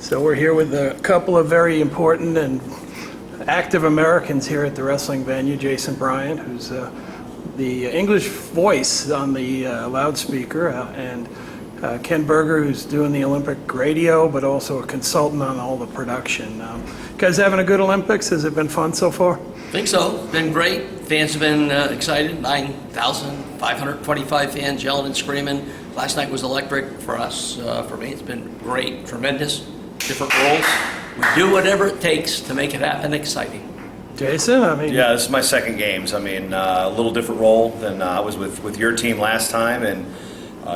So we're here with a couple of very important and active Americans here at the wrestling venue. Jason Bryant, who's the English voice on the loudspeaker, and Ken Berger, who's doing the Olympic radio, but also a consultant on all the production. You guys having a good Olympics? Has it been fun so far? I think so. Been great. Fans have been excited. 9,525 fans yelling and screaming. Last night was electric for us. For me, it's been great, tremendous. Different roles. We do whatever it takes to make it happen exciting. Jason, Yeah, this is my second games. A little different role than I was with your team last time, and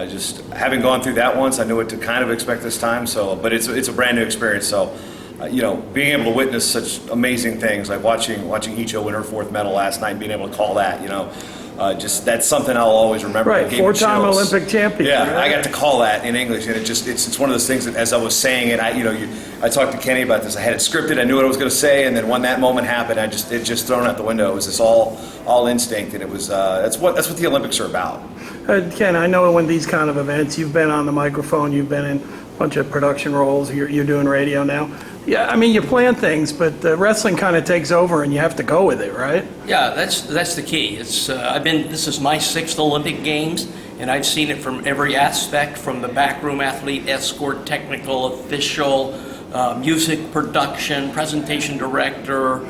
just having gone through that once, I knew what to kind of expect this time. So, but it's a brand new experience. So, being able to witness such amazing things, like watching Icho win her fourth medal last night, and being able to call that, just that's something I'll always remember. Right, four-time Olympic champion. Yeah, right? I got to call that in English, and it's one of those things that, as I was saying it, I talked to Kenny about this. I had it scripted. I knew what I was going to say, and then when that moment happened, it just thrown out the window. It was just all instinct, and it was that's what the Olympics are about. Ken, I know when these kind of events, you've been on the microphone, you've been in a bunch of production roles. You're doing radio now. Yeah, you plan things, but wrestling kind of takes over, and you have to go with it, right? Yeah, that's the key. This is my sixth Olympic Games, and I've seen it from every aspect, from the backroom athlete, escort, technical, official, music production, presentation director,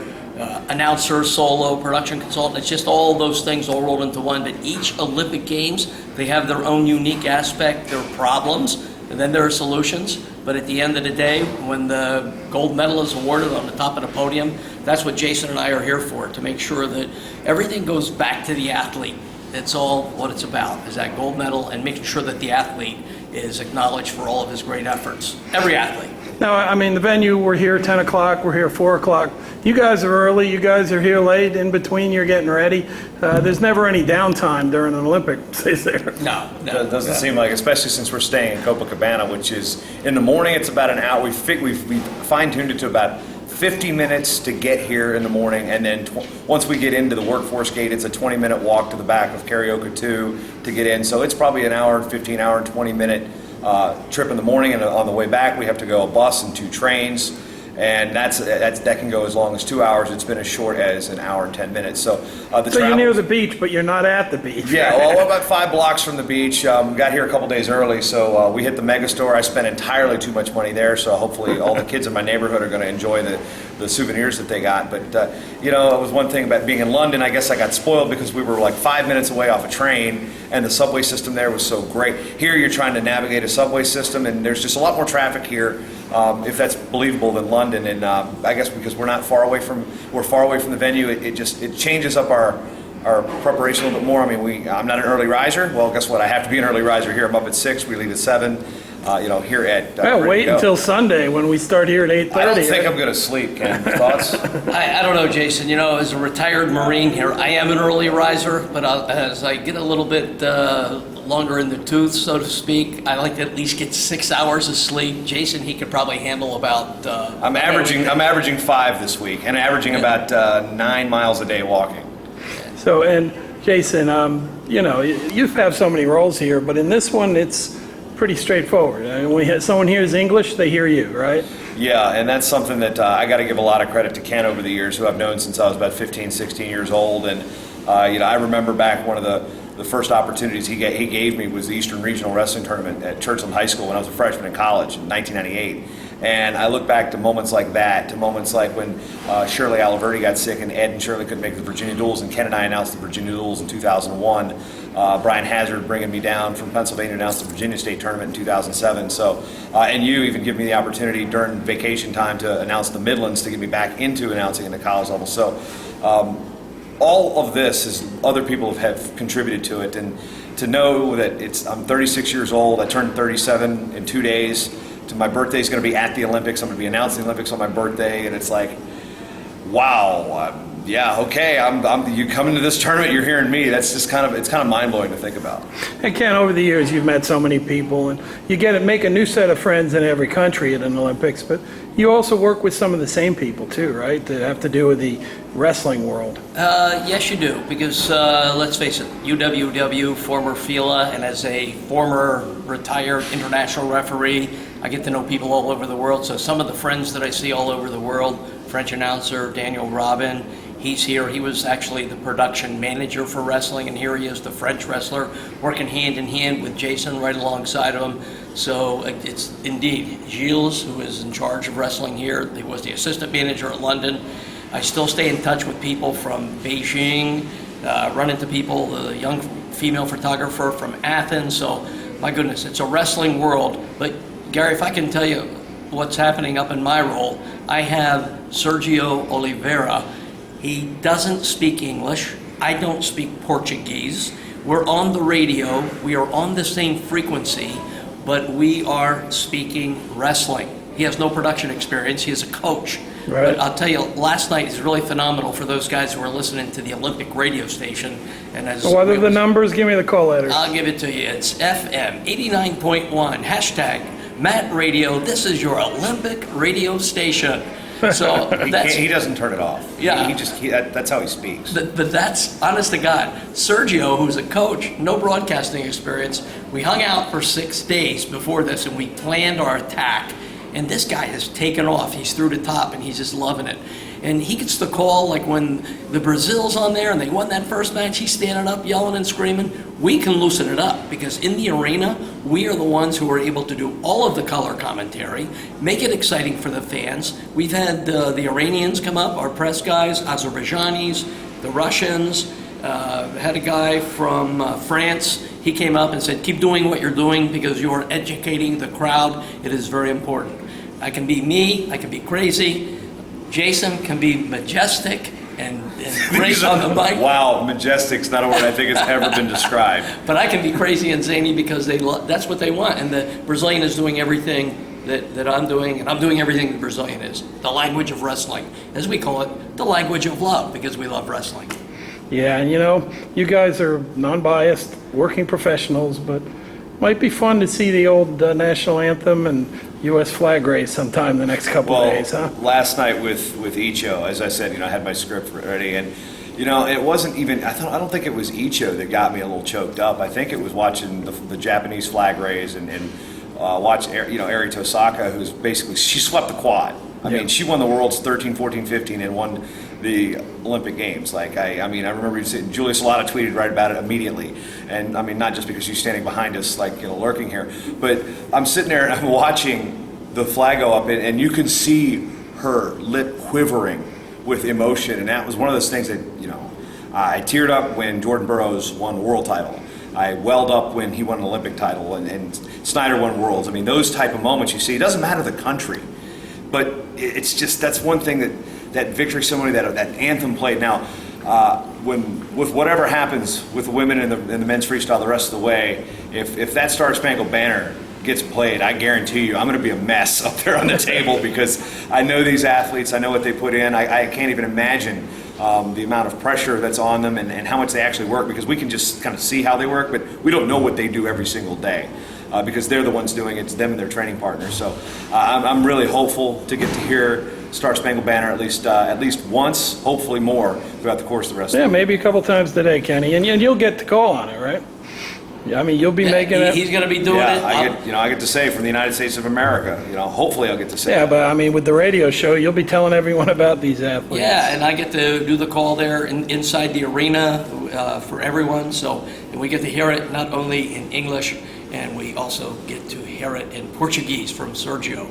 announcer, solo, production consultant. It's just all those things all rolled into one. But each Olympic Games, they have their own unique aspect, their problems, and then there are solutions. But at the end of the day, when the gold medal is awarded on the top of the podium, that's what Jason and I are here for, to make sure that everything goes back to the athlete. That's all what it's about, is that gold medal and making sure that the athlete is acknowledged for all of his great efforts. Every athlete. Now, the venue, we're here 10 o'clock, we're here 4 o'clock. You guys are early, you guys are here late, in between you're getting ready. There's never any downtime during an Olympics, is there? No. It doesn't seem like, especially since we're staying in Copacabana, which is, in the morning it's about an hour. We've fine-tuned it to about 50 minutes to get here in the morning, and then once we get into the workforce gate, it's a 20-minute walk to the back of Karaoke 2 to get in. So it's probably an hour, 15 hour, 20-minute trip in the morning, and on the way back we have to go a bus and 2 trains, and that can go as long as 2 hours. It's been as short as an hour and 10 minutes. So you're near the beach, but you're not at the beach. Yeah, well, we're about 5 blocks from the beach. We got here a couple days early, so we hit the mega store. I spent entirely too much money there, so hopefully all the kids in my neighborhood are going to enjoy the souvenirs that they got. But it was one thing about being in London. I guess I got spoiled because we were like 5 minutes away off a train, and the subway system there was so great. Here you're trying to navigate a subway system, and there's just a lot more traffic here, if that's believable, than London. And I guess because we're far away from the venue, it changes up our preparation a little bit more. I'm not an early riser. Well, guess what? I have to be an early riser here. I'm up at 6. We leave at 7. Here at. Wait until Sunday when we start here at 8:30. I don't think I'm going to sleep. Ken, thoughts? I don't know, Jason. As a retired Marine here, I am an early riser, but as I get a little bit longer in the tooth, so to speak, I like to at least get 6 hours of sleep. Jason, he could probably handle about. I'm averaging 5 this week, and averaging about 9 miles a day walking. So, and Jason, you have so many roles here, but in this one, it's pretty straightforward. When someone hears English, they hear you, right? Yeah, and that's something that I got to give a lot of credit to Ken over the years, who I've known since I was about 15, 16 years old. And I remember back one of the first opportunities he gave me was the Eastern Regional Wrestling Tournament at Churchland High School when I was a freshman in college in 1998. And I look back to moments like that, to moments like when Shirley Aliverti got sick and Ed and Shirley couldn't make the Virginia Duels, and Ken and I announced the Virginia Duels in 2001. Brian Hazard bringing me down from Pennsylvania to announce the Virginia State Tournament in 2007. So, and you even give me the opportunity during vacation time to announce the Midlands, to get me back into announcing in the college level. So, all of this is other people have contributed to it, and to know that I'm 36 years old. I turned 37 in 2 days. My birthday is going to be at the Olympics. I'm going to be announcing the Olympics on my birthday, and it's like, wow, yeah, okay. You come into this tournament, you're hearing me. That's just kind of mind blowing to think about. And Ken, over the years, you've met so many people, and you get to make a new set of friends in every country at an Olympics. But you also work with some of the same people too, right? That have to do with the wrestling world. Yes, you do, because let's face it, UWW, former FILA, and as a former retired international referee, I get to know people all over the world. So some of the friends that I see all over the world, French announcer Daniel Robin, he's here. He was actually the production manager for wrestling, and here he is, the French wrestler, working hand in hand with Jason right alongside of him. So it's indeed Gilles, who is in charge of wrestling here. He was the assistant manager at London. I still stay in touch with people from Beijing, run into people, the young female photographer from Athens. So my goodness, it's a wrestling world. But Gary, if I can tell you what's happening up in my role, I have Sergio Oliveira. He doesn't speak English. I don't speak Portuguese. We're on the radio. We are on the same frequency, but we are speaking wrestling. He has no production experience. He is a coach. Right. But I'll tell you, last night is really phenomenal for those guys who are listening to the Olympic radio station. And as What are the numbers? Give me the call letters. I'll give it to you. It's FM 89.1, hashtag Matt Radio. This is your Olympic radio station. So He doesn't turn it off. Yeah. That's how he speaks. But that's, honest to God, Sergio, who's a coach, no broadcasting experience, we hung out for 6 days before this and we planned our attack. And this guy has taken off. He's through the top and he's just loving it. And he gets the call like when the Brazil's on there and they won that first match, he's standing up yelling and screaming. We can loosen it up because in the arena, we are the ones who are able to do all of the color commentary, make it exciting for the fans. We've had the Iranians come up, our press guys, Azerbaijanis, the Russians, had a guy from France. He came up and said, keep doing what you're doing because you're educating the crowd. It is very important. I can be me, I can be crazy. Jason can be majestic and great on the mic. Wow, majestic's not a word I think has ever been described. But I can be crazy and zany because that's what they want. And the Brazilian is doing everything that I'm doing, and I'm doing everything the Brazilian is. The language of wrestling, as we call it, the language of love, because we love wrestling. Yeah, and you guys are non-biased, working professionals, but might be fun to see the old national anthem and U.S. flag raise sometime the next couple of days, huh? Last night with Icho, as I said, I had my script ready, and it wasn't even. I don't think it was Icho that got me a little choked up. I think it was watching the Japanese flag raise and watch Eri Tosaka, who's basically she swept the quad. I mean, she won the world's 13, 14, 15, and won the Olympic Games. Like I remember Julia Salata tweeted right about it immediately, and I mean not just because she's standing behind us, lurking here, but I'm sitting there and I'm watching the flag go up, and you can see her lip quivering with emotion, and that was one of those things that I teared up when Jordan Burroughs won the world title. I welled up when he won an Olympic title, and Snyder won worlds. I mean, those type of moments you see. It doesn't matter the country, but it's just that's one thing that victory ceremony, that anthem played. Now, with whatever happens with the women and the men's freestyle the rest of the way, if that Star Spangled Banner gets played, I guarantee you I'm going to be a mess up there on the table because I know these athletes, I know what they put in. I can't even imagine the amount of pressure that's on them and how much they actually work, because we can just kind of see how they work, but we don't know what they do every single day. Because they're the ones doing it, it's them and their training partners. So I'm really hopeful to get to hear Star Spangled Banner at least once, hopefully more throughout the course of the rest of the Yeah, week. maybe a couple times today, Kenny, and you'll get the call on it, right? Yeah, I mean you'll be making it. He's going to be doing it. I get to say from the United States of America. Hopefully I'll get to say. Yeah, that. but I mean with the radio show, you'll be telling everyone about these athletes. Yeah, and I get to do the call there inside the arena for everyone. So, and we get to hear it not only in English, and we also get to hear it in Portuguese from Sergio.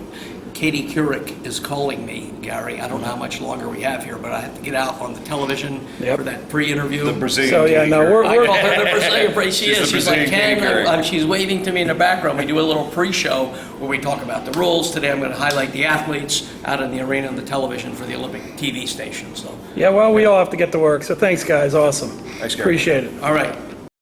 Katie Couric is calling me, Gary. I don't know how much longer we have here, but I have to get out on the television for that pre-interview. The Brazilian. So yeah, no, I call her the Brazilian pre. She's She's like, Katie Ken, Couric. she's waving to me in the background. We do a little pre-show where we talk about the rules. Today I'm going to highlight the athletes out in the arena and the television for the Olympic TV station. So, yeah, well, we all have to get to work. So thanks, guys. Awesome. Thanks, Gary. Appreciate it. all right.